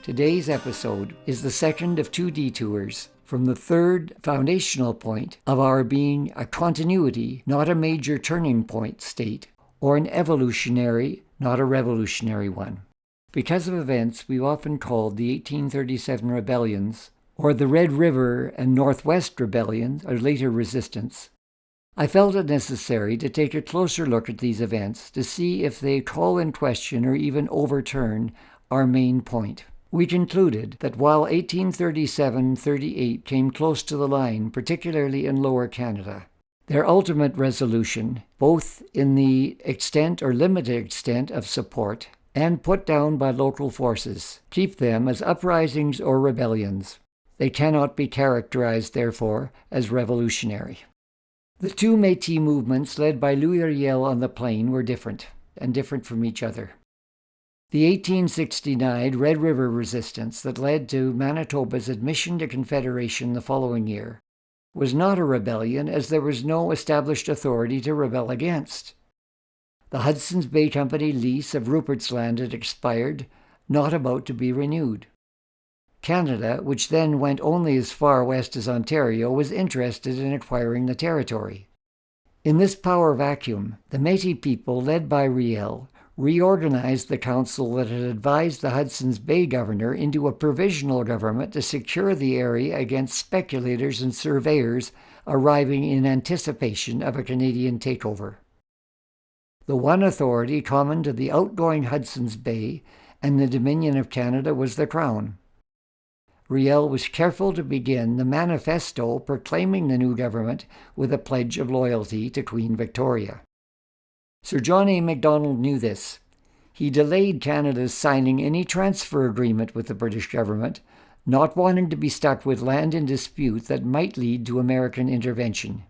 Today's episode is the second of two detours from the third foundational point of our being a continuity, not a major turning point state, or an evolutionary, not a revolutionary one. Because of events we've often called the 1837 rebellions, or the Red River and Northwest rebellions, or later resistance, I felt it necessary to take a closer look at these events to see if they call in question or even overturn our main point. We concluded that while 1837-38 came close to the line, particularly in Lower Canada, their ultimate resolution, both in the extent or limited extent of support and put down by local forces, keep them as uprisings or rebellions. They cannot be characterized, therefore, as revolutionary. The two Métis movements led by Louis Riel on the Plain were different, and different from each other. The 1869 Red River resistance that led to Manitoba's admission to Confederation the following year was not a rebellion, as there was no established authority to rebel against. The Hudson's Bay Company lease of Rupert's Land had expired, not about to be renewed. Canada, which then went only as far west as Ontario, was interested in acquiring the territory. In this power vacuum, the Métis people, led by Riel, reorganized the council that had advised the Hudson's Bay governor into a provisional government to secure the area against speculators and surveyors arriving in anticipation of a Canadian takeover. The one authority common to the outgoing Hudson's Bay and the Dominion of Canada was the Crown. Riel was careful to begin the manifesto proclaiming the new government with a pledge of loyalty to Queen Victoria. Sir John A. Macdonald knew this. He delayed Canada's signing any transfer agreement with the British government, not wanting to be stuck with land in dispute that might lead to American intervention.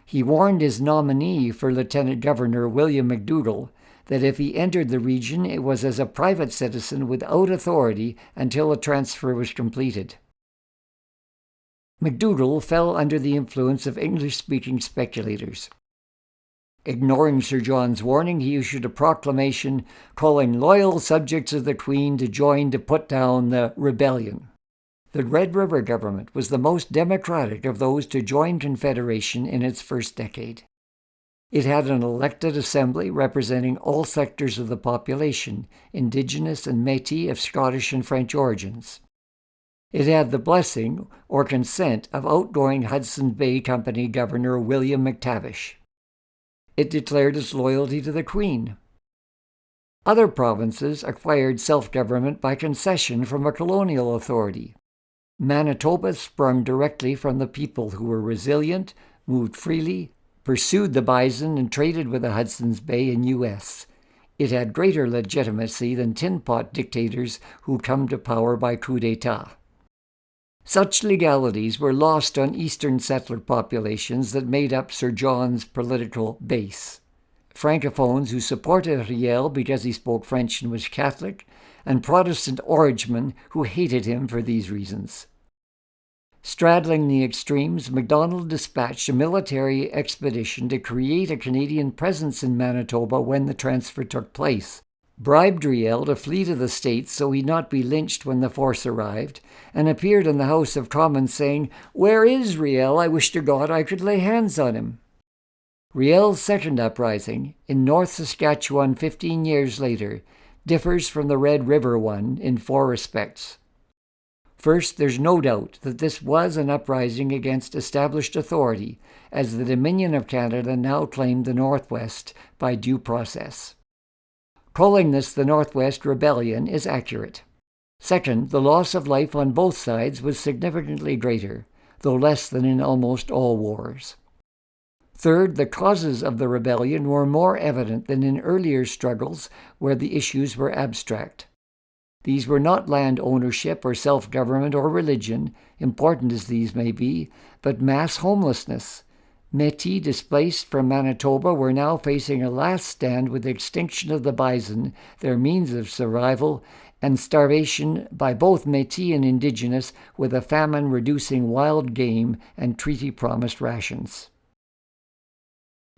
He warned his nominee for Lieutenant Governor, William McDougall, that if he entered the region it was as a private citizen without authority until a transfer was completed. McDougall fell under the influence of English-speaking speculators. Ignoring Sir John's warning, he issued a proclamation calling loyal subjects of the Queen to join to put down the rebellion. The Red River government was the most democratic of those to join Confederation in its first decade. It had an elected assembly representing all sectors of the population, Indigenous and Métis of Scottish and French origins. It had the blessing or consent of outgoing Hudson's Bay Company Governor William McTavish. It declared its loyalty to the Queen. Other provinces acquired self-government by concession from a colonial authority. Manitoba sprung directly from the people who were resilient, moved freely, pursued the bison, and traded with the Hudson's Bay and U.S. It had greater legitimacy than tin-pot dictators who come to power by coup d'etat. Such legalities were lost on eastern settler populations that made up Sir John's political base. Francophones who supported Riel because he spoke French and was Catholic, and Protestant Orangemen who hated him for these reasons. Straddling the extremes, Macdonald dispatched a military expedition to create a Canadian presence in Manitoba when the transfer took place, bribed Riel to flee to the States so he'd not be lynched when the force arrived, and appeared in the House of Commons saying, "Where is Riel? I wish to God I could lay hands on him." Riel's second uprising, in North Saskatchewan 15 years later, differs from the Red River one in 4 respects. First, there's no doubt that this was an uprising against established authority, as the Dominion of Canada now claimed the Northwest by due process. Calling this the Northwest Rebellion is accurate. Second, the loss of life on both sides was significantly greater, though less than in almost all wars. Third, the causes of the rebellion were more evident than in earlier struggles where the issues were abstract. These were not land ownership or self-government or religion, important as these may be, but mass homelessness. Métis displaced from Manitoba were now facing a last stand with the extinction of the bison, their means of survival, and starvation by both Métis and Indigenous, with a famine reducing wild game and treaty-promised rations.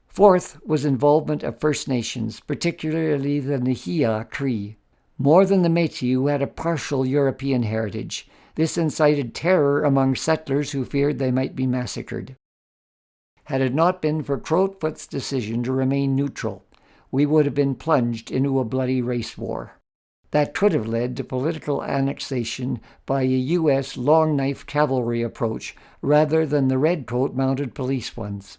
Fourth was involvement of First Nations, particularly the Nihia Cree. More than the Métis, who had a partial European heritage, this incited terror among settlers who feared they might be massacred. Had it not been for Crowfoot's decision to remain neutral, we would have been plunged into a bloody race war. That could have led to political annexation by a U.S. long-knife cavalry approach rather than the redcoat mounted police ones.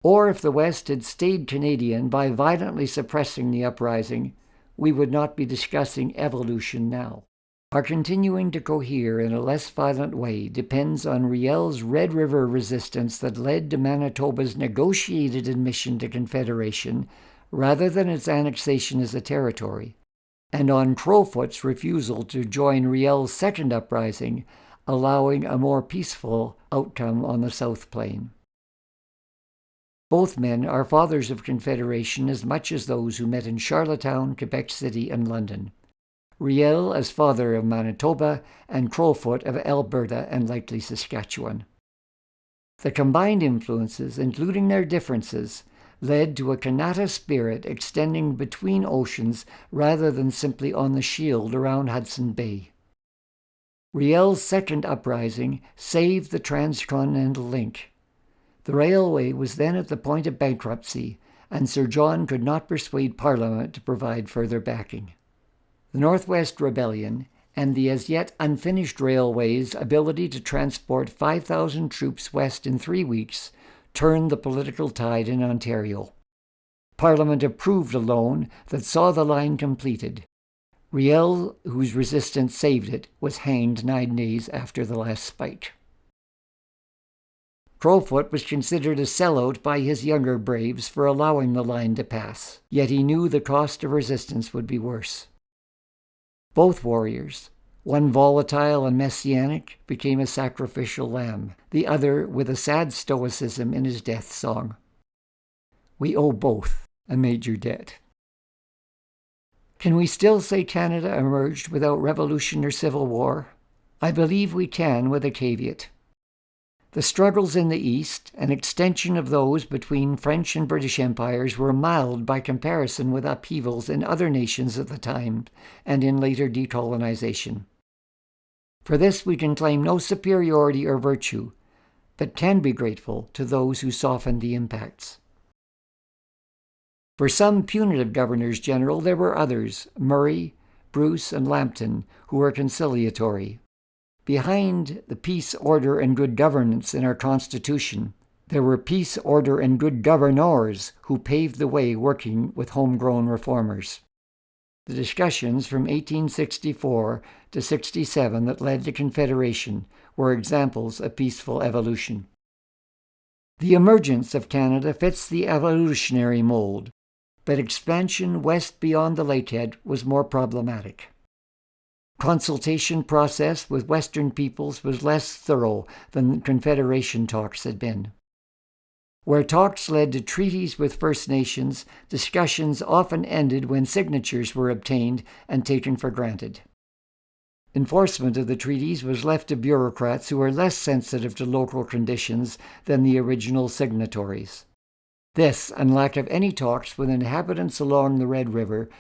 Or if the West had stayed Canadian by violently suppressing the uprising, we would not be discussing evolution now. Our continuing to cohere in a less violent way depends on Riel's Red River resistance that led to Manitoba's negotiated admission to Confederation rather than its annexation as a territory, and on Crowfoot's refusal to join Riel's second uprising, allowing a more peaceful outcome on the South Plain. Both men are fathers of Confederation as much as those who met in Charlottetown, Quebec City, and London. Riel as father of Manitoba, and Crowfoot of Alberta and likely Saskatchewan. The combined influences, including their differences, led to a Kanata spirit extending between oceans rather than simply on the shield around Hudson Bay. Riel's second uprising saved the transcontinental link. The railway was then at the point of bankruptcy, and Sir John could not persuade Parliament to provide further backing. The Northwest Rebellion and the as yet unfinished railway's ability to transport 5,000 troops west in 3 weeks turned the political tide in Ontario. Parliament approved a loan that saw the line completed. Riel, whose resistance saved it, was hanged 9 days after the last spike. Crowfoot was considered a sellout by his younger braves for allowing the line to pass, yet he knew the cost of resistance would be worse. Both warriors, one volatile and messianic, became a sacrificial lamb, the other with a sad stoicism in his death song. We owe both a major debt. Can we still say Canada emerged without revolution or civil war? I believe we can, with a caveat. The struggles in the East, an extension of those between French and British empires, were mild by comparison with upheavals in other nations at the time and in later decolonization. For this we can claim no superiority or virtue, but can be grateful to those who softened the impacts. For some punitive governors-general, there were others, Murray, Bruce, and Lambton, who were conciliatory. Behind the peace, order, and good governance in our Constitution, there were peace, order, and good governors who paved the way working with homegrown reformers. The discussions from 1864 to 67 that led to Confederation were examples of peaceful evolution. The emergence of Canada fits the evolutionary mold, but expansion west beyond the Lakehead was more problematic. Consultation process with Western peoples was less thorough than Confederation talks had been. Where talks led to treaties with First Nations, discussions often ended when signatures were obtained and taken for granted. Enforcement of the treaties was left to bureaucrats who were less sensitive to local conditions than the original signatories. This, and lack of any talks with inhabitants along the Red River,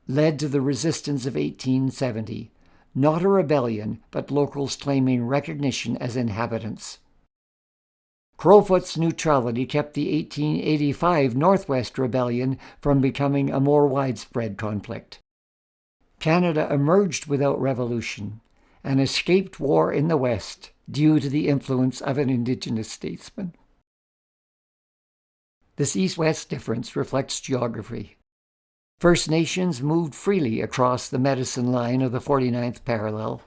led to the resistance of 1870. Not a rebellion, but locals claiming recognition as inhabitants. Crowfoot's neutrality kept the 1885 Northwest Rebellion from becoming a more widespread conflict. Canada emerged without revolution and escaped war in the West due to the influence of an Indigenous statesman. This East-West difference reflects geography. First Nations moved freely across the medicine line of the 49th parallel.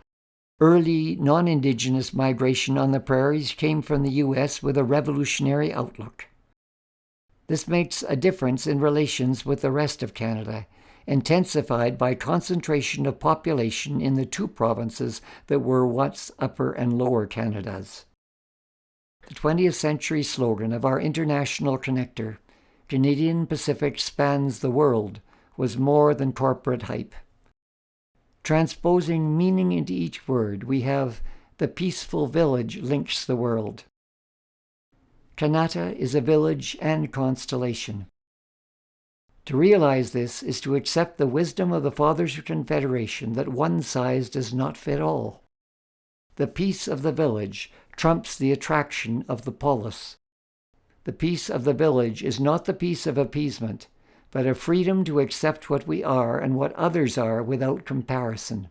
Early non-Indigenous migration on the prairies came from the U.S. with a revolutionary outlook. This makes a difference in relations with the rest of Canada, intensified by concentration of population in the 2 provinces that were once Upper and Lower Canadas. The 20th century slogan of our international connector, Canadian Pacific spans the world, was more than corporate hype. Transposing meaning into each word, we have the peaceful village links the world. Kanata is a village and constellation. To realize this is to accept the wisdom of the Fathers of Confederation that one size does not fit all. The peace of the village trumps the attraction of the polis. The peace of the village is not the peace of appeasement, but a freedom to accept what we are and what others are without comparison.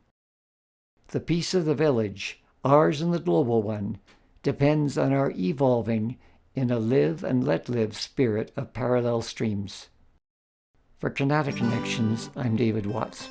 The peace of the village, ours and the global one, depends on our evolving in a live and let live spirit of parallel streams. For Kanata Connections, I'm David Watts.